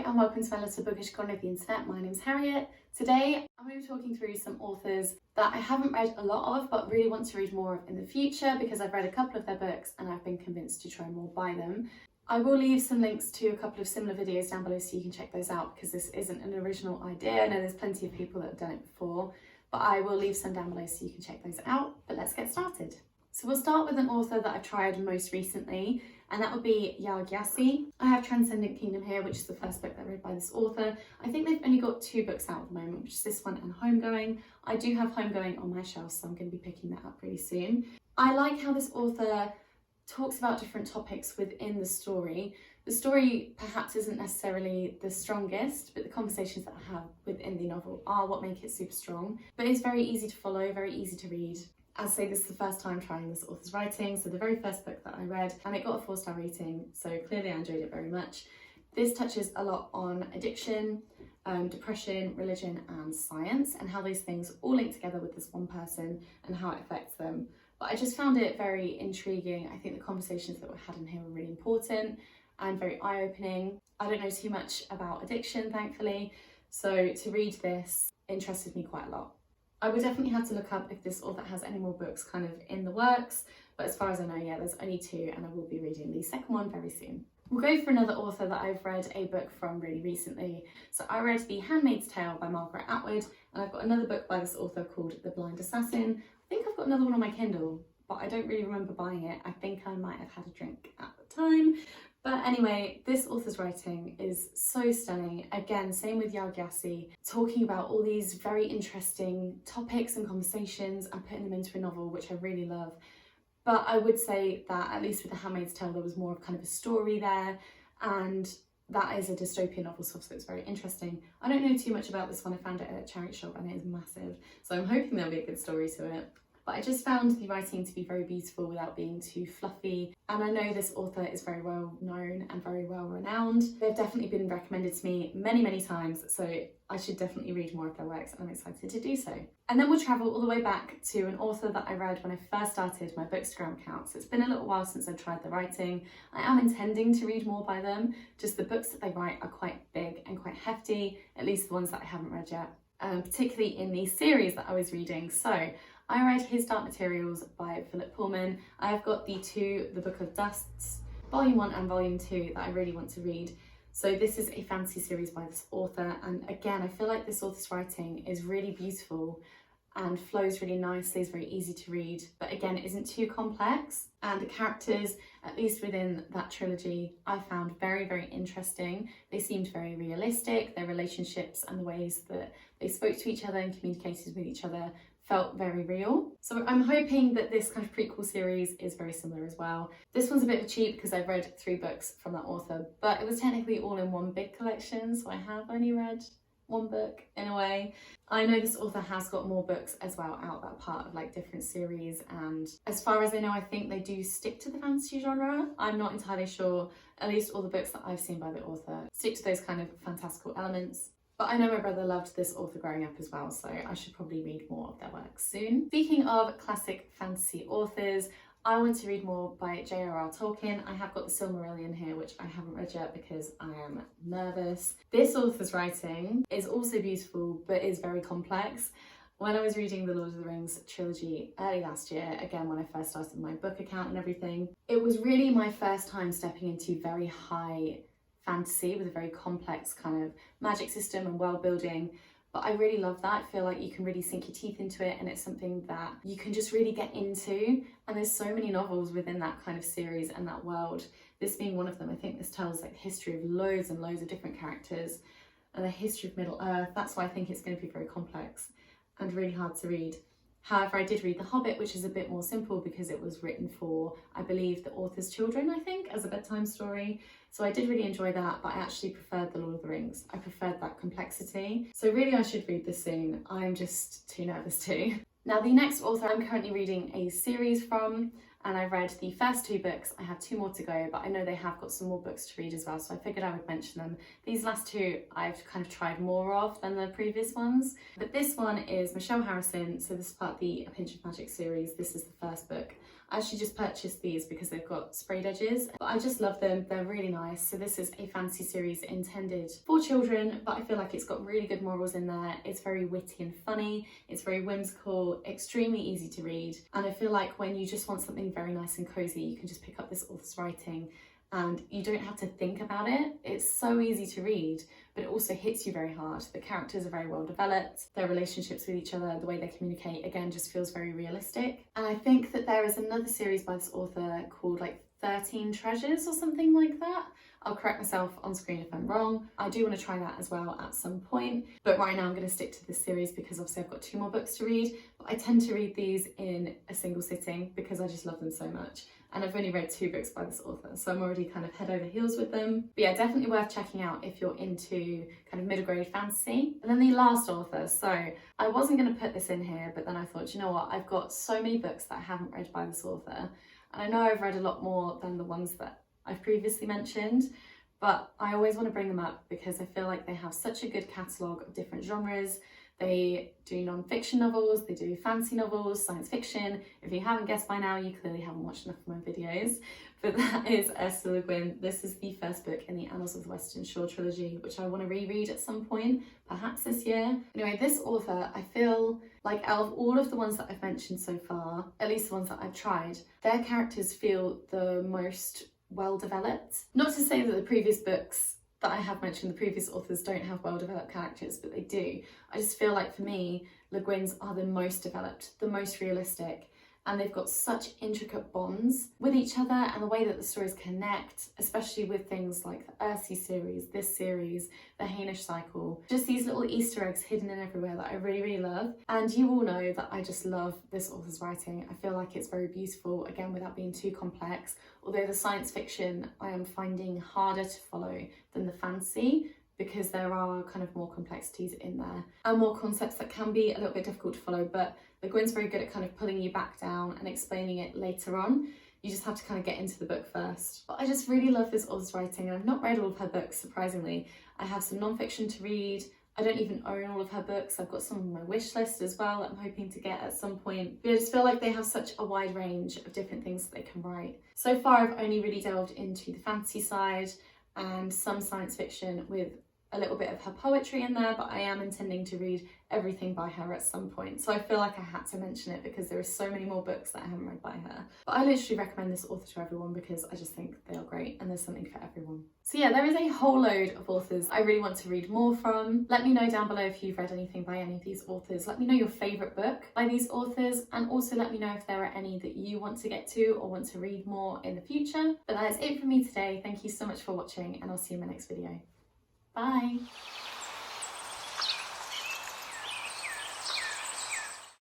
and welcome to my little bookish corner of the internet. My name's Harriet. Today I'm going to be talking through some authors that I haven't read a lot of but really want to read more of in the future because I've read a couple of their books and I've been convinced to try more by them. I will leave some links to a couple of similar videos down below so you can check those out because this isn't an original idea. I know there's plenty of people that have done it before, but I will leave some down below so you can check those out. But let's get started. So we'll start with an author that I've tried most recently, and that would be JRR. I have Transcendent Kingdom here, which is the first book that I read by this author. I think they've only got 2 books out at the moment, which is this one and Homegoing. I do have Homegoing on my shelf, so I'm going to be picking that up pretty soon. I like how this author talks about different topics within the story. The story perhaps isn't necessarily the strongest, but the conversations that I have within the novel are what make it super strong. But it's very easy to follow, very easy to read. As I say, this is the first time trying this author's writing, so the very first book that I read, and it got a 4-star rating, so clearly I enjoyed it very much. This touches a lot on addiction, depression, religion and science, and how these things all link together with this one person and how it affects them. But I just found it very intriguing. I think the conversations that were had in here were really important and very eye-opening. I don't know too much about addiction, thankfully, so to read this interested me quite a lot. I would definitely have to look up if this author has any more books kind of in the works, but as far as I know, yeah, there's only 2 and I will be reading the second one very soon. We'll go for another author that I've read a book from really recently. So I read The Handmaid's Tale by Margaret Atwood, and I've got another book by this author called The Blind Assassin. I think I've got another one on my Kindle, but I don't really remember buying it. I think I might have had a drink at the time. But anyway, this author's writing is so stunning. Again, same with JRR, talking about all these very interesting topics and conversations and putting them into a novel, which I really love. But I would say that at least with The Handmaid's Tale, there was more of kind of a story there, and that is a dystopian novel, so it's very interesting. I don't know too much about this one. I found it at a charity shop and it is massive, so I'm hoping there'll be a good story to it. But I just found the writing to be very beautiful without being too fluffy. And I know this author is very well known and very well renowned. They've definitely been recommended to me many, many times, so I should definitely read more of their works and I'm excited to do so. And then we'll travel all the way back to an author that I read when I first started my Bookstagram account. So it's been a little while since I've tried the writing. I am intending to read more by them, just the books that they write are quite big and quite hefty, at least the ones that I haven't read yet, particularly in the series that I was reading. So I read His Dark Materials by Pullman. I have got the Book of Dusts, Volume 1 and Volume 2 that I really want to read. So this is a fantasy series by this author, and again I feel like this author's writing is really beautiful and flows really nicely, is very easy to read, but again it isn't too complex, and the characters, at least within that trilogy, I found very, very interesting. They seemed very realistic, their relationships and the ways that they spoke to each other and communicated with each other felt very real. So I'm hoping that this kind of prequel series is very similar as well. This one's a bit of a cheat because I've read 3 books from that author, but it was technically all in one big collection, so I have only read 1 book in a way. I know this author has got more books as well out that part of like different series, and as far as I know, I think they do stick to the fantasy genre. I'm not entirely sure, at least all the books that I've seen by the author stick to those kind of fantastical elements. But I know my brother loved this author growing up as well, so I should probably read more of their works soon. Speaking of classic fantasy authors, I want to read more by JRR Tolkien. I have got the Silmarillion here, which I haven't read yet because I am nervous. This author's writing is also beautiful, but is very complex. When I was reading the Lord of the Rings trilogy early last year, again when I first started my book account and everything, it was really my first time stepping into very high fantasy with a very complex kind of magic system and world building. But I really love that. I feel like you can really sink your teeth into it and it's something that you can just really get into. And there's so many novels within that kind of series and that world. This being one of them. I think this tells like the history of loads and loads of different characters and the history of Middle Earth. That's why I think it's going to be very complex and really hard to read. However, I did read The Hobbit, which is a bit more simple because it was written for, I believe, the author's children, I think, as a bedtime story. So I did really enjoy that, but I actually preferred The Lord of the Rings. I preferred that complexity. So really I should read this soon. I'm just too nervous to. Now the next author I'm currently reading a series from, and I've read the first 2 books. I have 2 more to go, but I know they have got some more books to read as well, so I figured I would mention them. These last 2 I've kind of tried more of than the previous ones, but this one is Michelle Harrison. So this is part of the A Pinch of Magic series. This is the first book. I actually just purchased these because they've got sprayed edges, but I just love them. They're really nice. So this is a fantasy series intended for children, but I feel like it's got really good morals in there. It's very witty and funny. It's very whimsical, extremely easy to read. And I feel like when you just want something very nice and cozy, you can just pick up this author's writing and you don't have to think about it. It's so easy to read, but it also hits you very hard. The characters are very well developed. Their relationships with each other, the way they communicate, again, just feels very realistic. And I think that there is another series by this author called like 13 Treasures or something like that. I'll correct myself on screen if I'm wrong. I do want to try that as well at some point, but right now I'm going to stick to this series because obviously I've got 2 more books to read, but I tend to read these in a single sitting because I just love them so much. And I've only read 2 books by this author, so I'm already kind of head over heels with them. But yeah, definitely worth checking out if you're into kind of middle grade fantasy. And then the last author, so I wasn't going to put this in here, but then I thought, you know what, I've got so many books that I haven't read by this author, and I know I've read a lot more than the ones that I've previously mentioned, but I always want to bring them up because I feel like they have such a good catalogue of different genres. They do non-fiction novels, they do fantasy novels, science fiction. If you haven't guessed by now, you clearly haven't watched enough of my videos. But that is Ursula Le Guin. This is the first book in the Annals of the Western Shore trilogy, which I want to reread at some point, perhaps this year. Anyway, this author, I feel like out of all of the ones that I've mentioned so far, at least the ones that I've tried, their characters feel the most well developed. Not to say that the previous books that I have mentioned, the previous authors don't have well-developed characters, but they do. I just feel like for me, Le Guin's are the most developed, the most realistic, and they've got such intricate bonds with each other and the way that the stories connect, especially with things like the Ursi series, this series, the Hainish cycle, just these little Easter eggs hidden in everywhere that I really, really love. And you all know that I just love this author's writing. I feel like it's very beautiful, again, without being too complex, although the science fiction I am finding harder to follow than the fantasy, because there are kind of more complexities in there and more concepts that can be a little bit difficult to follow, but Le Guin's very good at kind of pulling you back down and explaining it later on. You just have to kind of get into the book first. But I just really love this author's writing, and I've not read all of her books, surprisingly. I have some non-fiction to read. I don't even own all of her books. I've got some on my wish list as well that I'm hoping to get at some point. But I just feel like they have such a wide range of different things that they can write. So far, I've only really delved into the fantasy side and some science fiction with a little bit of her poetry in there, but I am intending to read everything by her at some point. So I feel like I had to mention it because there are so many more books that I haven't read by her. But I literally recommend this author to everyone because I just think they are great and there's something for everyone. So yeah, there is a whole load of authors I really want to read more from. Let me know down below if you've read anything by any of these authors. Let me know your favourite book by these authors, and also let me know if there are any that you want to get to or want to read more in the future. But that is it from me today. Thank you so much for watching, and I'll see you in my next video. Bye.